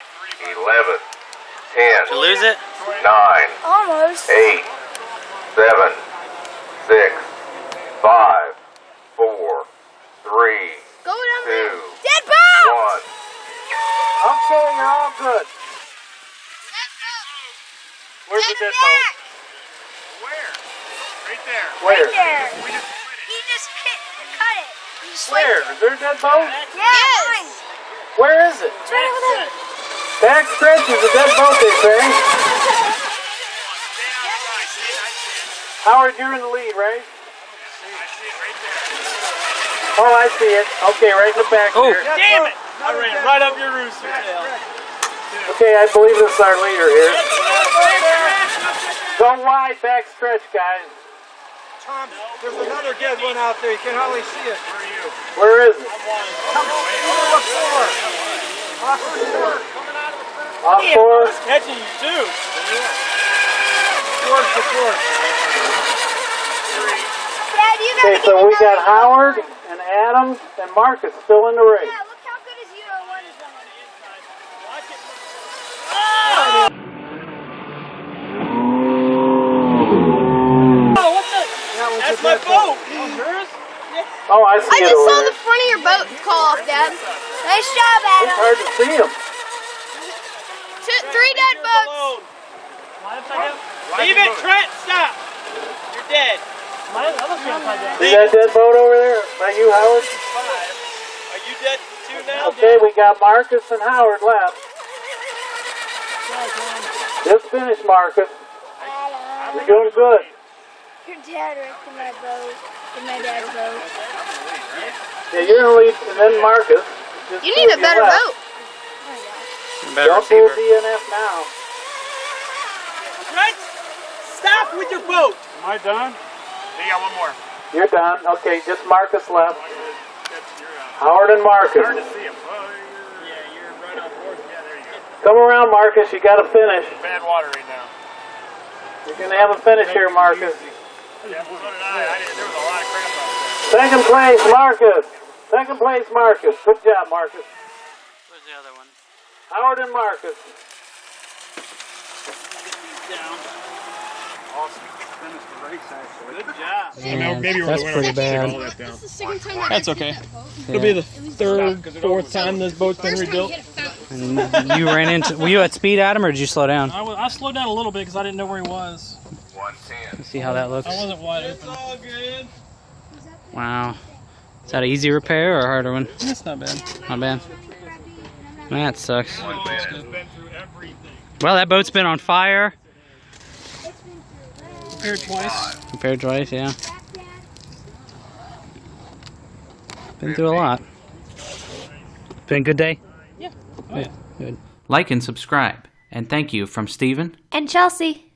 11, 10. Did you lose it? 9. Almost. 8, 7, 6, 5, 4, 3, Go down 2, there. Dead boat! 1. Okay, you're all good. Where's the dead boat? Where? Right there. Where? Right there. We just split it. He just cut it. He just Where? Is there a dead boat? Yes. Where is it? It's right over there. Back stretch is a dead boat, they say. Stay outside. See it? I see it. Howard, you're in the lead, right? I see it right there. Oh, I see it. Okay, right in the back Oh, there. damn it! I ran right up your rooster tail. Okay, I believe this is our leader here. Go wide, back stretch, guys. Tom, there's another dead one out there. You can hardly see it. Where are you? Where is it? Look for it. Off the floor. Off four. Catching you too. Towards the floor. Dad, you gotta Okay, so we got Howard and Adams and Marcus still in the race. Yeah, look how good his Euro 1 is running. Oh, what the? That's my boat. Oh, I see I it just over saw there. the front of your boat call off, Dad. Nice job, It's Adam. hard to see them. 3 dead boats. Steven, Trent, stop. You're dead. See that dead boat over there? By you, Howard? 5. Are you dead too now? Okay, we got Marcus and Howard left. Just finished, Marcus. Adam. You're doing good. Your dad wrecked my boat. In my dad's boat. Yeah, you're in the lead, and then Marcus. Just You need a two better left. boat. Better Don't do receiver. DNF now. Trent, stop with your boat. Am I done? You got one more. You're done. Okay, just Marcus left. You're Howard and hard to Marcus. see him. You're right on board. Yeah, there you go. Come around, Marcus. You got to finish. Bad water right now. You're going to have a finish here, Marcus. Yeah, so did I. There was a lot of crap out there. Second place, Marcus. Second place, Marcus. Good job, Marcus. Where's the other one? Howard and Marcus. Down. Awesome. Finished the race, actually. Good job. Yeah, maybe that's pretty bad. All that down. That's okay. It'll be the third, fourth time this boat's been rebuilt. And you ran into. Were you at speed, Adam, or did you slow down? I slowed down a little bit because I didn't know where he was. 110. Let's see how that looks. I wasn't wide open. all good. Wow. Is that an easy repair or a harder one? It's not bad. Not bad. That sucks. Been through everything. Well, that boat's been on fire. Repaired twice. Repaired twice, yeah. Been through a lot. Been a good day? Yeah. Good. Like and subscribe. And thank you from Steven And Chelsea.